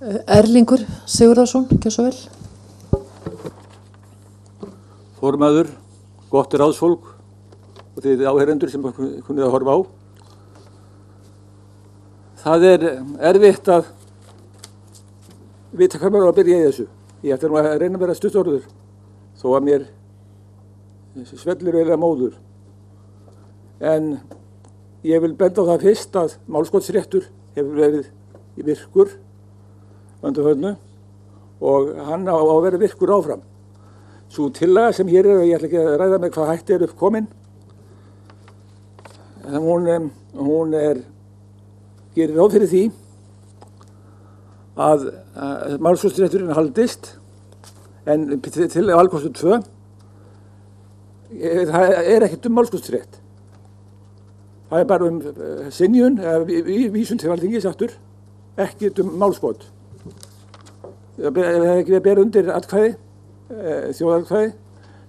Erlingur Sigurðarson, gjör svo vel. Formaður, gott ráðsfólk og þið áheyrendur sem kunnið að horfa á. Það erfitt að vita hvað maður á að byrja í þessu. Ég ætla nú að reyna að vera stuttorður þó að mér svellur eiginlega móður. En ég vil benda á það fyrst að málskotsréttur hefur verið virkur undanförnu og hann á að vera virkur áfram. Sú tillaga sem hér og ég ætla ekki að ræða með hvað hætti upp komin, hún gerir ráð fyrir því að málskotsrétturinn haldist, en til valkostu 2 það ekkert málskotsrétt. Það bara synjun, vísun til Alþingis aftur, ekkert málskot. Það ekki verið bera undir atkvæði, þjóðatkvæði.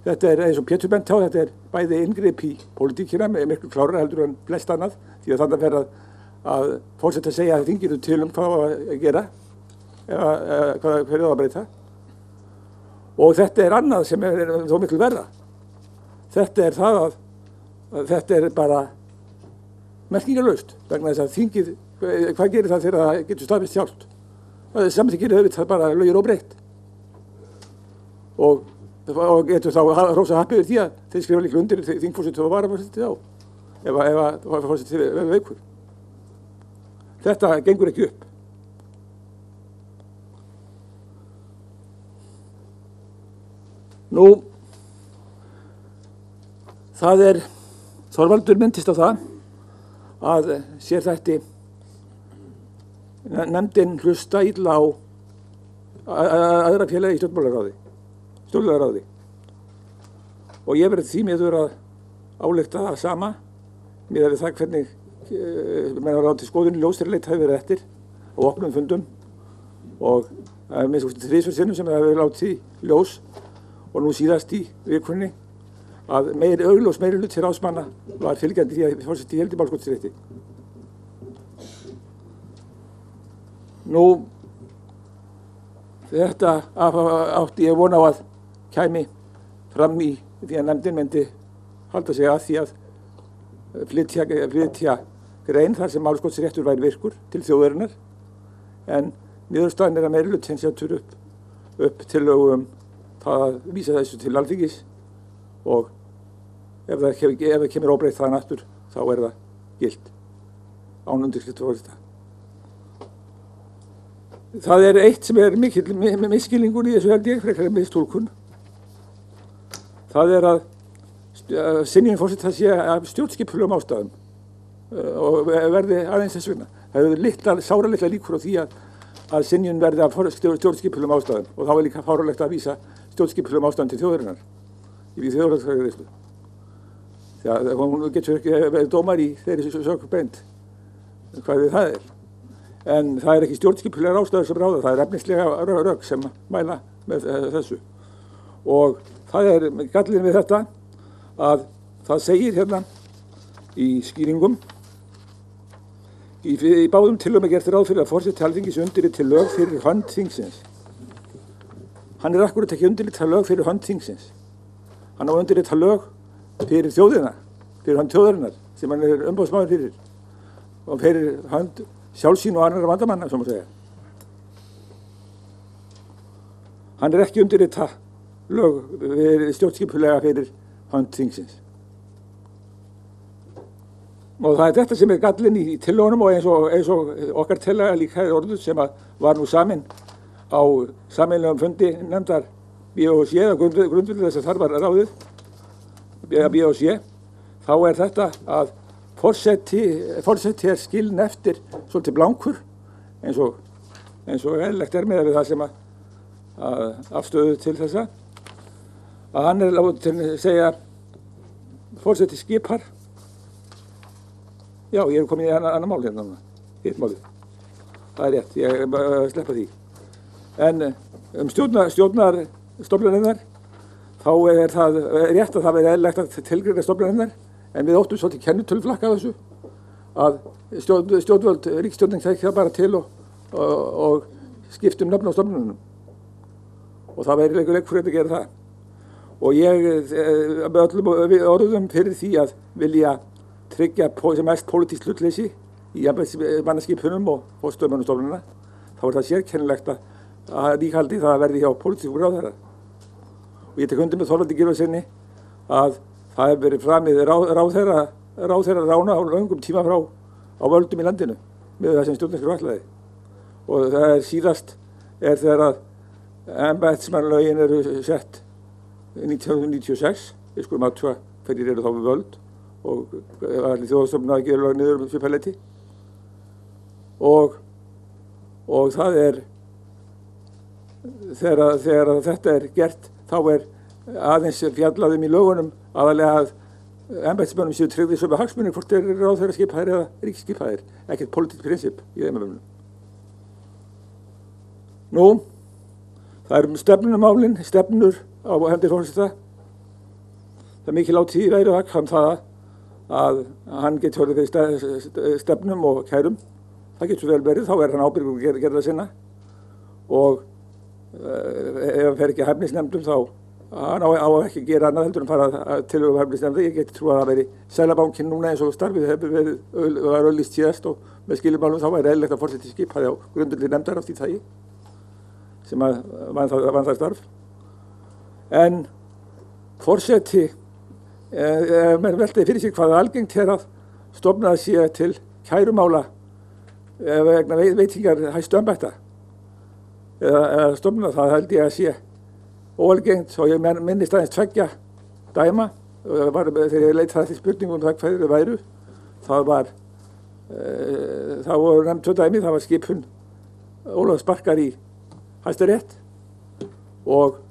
Þetta eins og Pétur bent á, þetta bæði inngrip í pólitíkina með miklu klárara heldur en flest annað, því að þannig fer að forseta að segja að þinginu til hvað að gera, hvað hverju að breyta. Og þetta annað sem þó miklu verra. Þetta það að þetta bara merkingarlaust, vegna þess að þingið, hvað gerir það þegar það getur staðfest sjálft? Samþykkir auðvitað bara lögir óbreytt. Og getur þá hrósa happi yfir því að þeir skrifa líka undir þingforseti og varaforseti á, ef forseti verður veikur. Þetta gengur ekki upp. Nú, það Þorvaldur minntist á það að sér þætti nefndin hlusta illa á aðra félagi í stjórnmálaráði. Og ég verið því miður að álykta það sama miðað við það hvernig menn á ráð til skoðun ljósreleit hafi verið eftir á opnum fundum og minnst 3 sinnum sem það hafi verið látið í ljós og nú síðast í vikunni að augljós meiri hluti ráðsmanna var fylgjandi því að forseti héldi málskotsrétti. Nú, þetta átti ég vona á að kæmi fram í því að nefndin myndi halda sig að því að flytja grein þar sem málskotsréttur væri virkur til þjóðarinnar, en niðurstaðan að meirihluti setur upp tillögu það að vísa þessu til Alþingis og ef það kemur óbreytt þaðan aftur þá það gilt án undirskrift forseta. Það eitt sem mikill misskilningur í þessu held ég, frekar mistúlkun. Það að synjun forseta sé af stjórnskipulegum ástæðum og verði aðeins þess vegna. Það hefur sáralitla líkur á því að synjun verði af stjórnskipulegum ástæðum og þá líka fáralegt að vísa stjórnskipulegum ástæðum til þjóðarinnar í þjóðaratkvæðagreiðslu. Því að hún getur ekki verið dómar í þeirri sök beint hvað það En það ekki stjórnskipulegar ástæður sem ráða, það efnislega rök sem mæla með þessu. Og það gallinn við þetta að það segir hérna í skýringum í báðum tillögum gert ráð fyrir að forseti Alþingis undirriti lög fyrir hönd þingsins. Hann akkúrat ekki undirrita lög fyrir hönd þingsins. Hann á undirrita lög fyrir þjóðina, fyrir hönd þjóðarinnar sem hann umboðsmaður fyrir og fyrir hönd sjálfsýn og annarra vandamanna, sem að segja. Hann ekki undirrita lög stjórnskipulega fyrir hönd þingsins. Og það þetta sem gallinn í tillögunum og eins og okkar tillaga líka orðuð sem var nú samin á sameiginlegum fundi nefndar BHC, grundvöld þess að þar var ráðið, BHC, þá þetta að forseti skilinn eftir svolítið blankur eins og eðlilegt með það sem afstöðu til þessa að hann látinn segja forseti skipar. Já, ég komin í annar mál hérna, hitt málið. Það rétt, ég sleppa því. En stjórnarstofnanirnar, þá það rétt að það verið eðlilegt að tilgreina stofnanirnar, en við óttum svolítið kennitöluflakka af þessu, að ríkisstjórnin tekja bara til og skiptum nöfn á stofnunum og það væri leikur að gera það. Og ég með öllum orðum fyrir því að vilja tryggja sem mest pólitískt hlutleysi í embættismannaskipunum og forstöðumönnum stofnunina, þá er það sérkennilegt að ríkhaldi það verði hjá pólitískum ráðherra. Og ég tek undir með Þorvaldi Gylfasyni að það hefur verið framið ráðherra rána á löngum tíma frá á völdum í landinu með það sem stjórnarskrá ætlaði. Og það er síðast þegar að embættismannalögin eru sett 1996, við skulum athuga hverjir eru þá við völd og allir þjóðstofnun að gera lög niður svipaleyti. Og það er þegar þetta er gert þá er aðeins fjallaðum í lögunum aðalega að embættismönnum séu tryggðir sömu hagsmunir hvort þeir eru ráðherraskipaðir eða ríkisskipaðir, ekkert pólitískt prinsip í þeim efnum. Nú, það eru stefnunumálin, stefnur á hendi forseta. Það er mikil átíð í væri um það að hann getur orðið fyrir stefnum og kærum. Það getur vel verið, þá er hann ábyrgur að gera það sinna. Og ef hann fer ekki að hæfnisnefndum þá hann á ekki að gera annað heldur en fara til hæfnisnefnda. Ég geti trú að það veri Seðlabankinn núna eins og starfið hefur verið og það er auglýst síðast og með skilumálum þá væri eðlilegt að forseti skipaði á grundvelli nefndar af því tagi sem að vann það starf. En forseti menn veltaði fyrir sig hvað algengt að stofnað sé til kærumála vegna veitingar hæstu embætta eða stofnað, það held ég að sé óalgengt og ég minnist aðeins tveggja dæma þegar ég leitaði eftir spurningum það hverju þau væru. Það voru nefnd 2 dæmi, það var skipun Ólafs Barkar í Hæstarétt og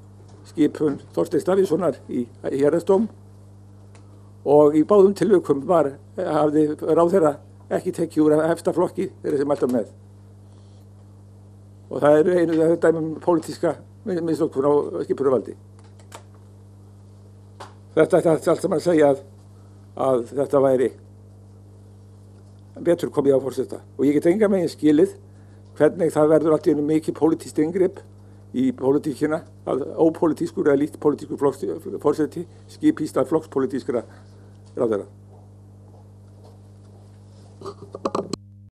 skipun Þorsteins Davíðssonar í Héraðsdóm og í báðum tilvikum hafði ráðherra ekki tekið úr efsta flokki þeirra sem alltaf með. Og það eru einu dæmum pólitíska misnotkun á skipunarvaldi. Þetta er allt saman að segja að þetta væri betur komið á forseta. Og ég get engan veginn skilið hvernig það verður allt í einu mikið pólitískt inngrip í pólitíkina, að ópólitískur eða lítið pólitískur forseti skipi í stað flokkspólitískra ráðherra.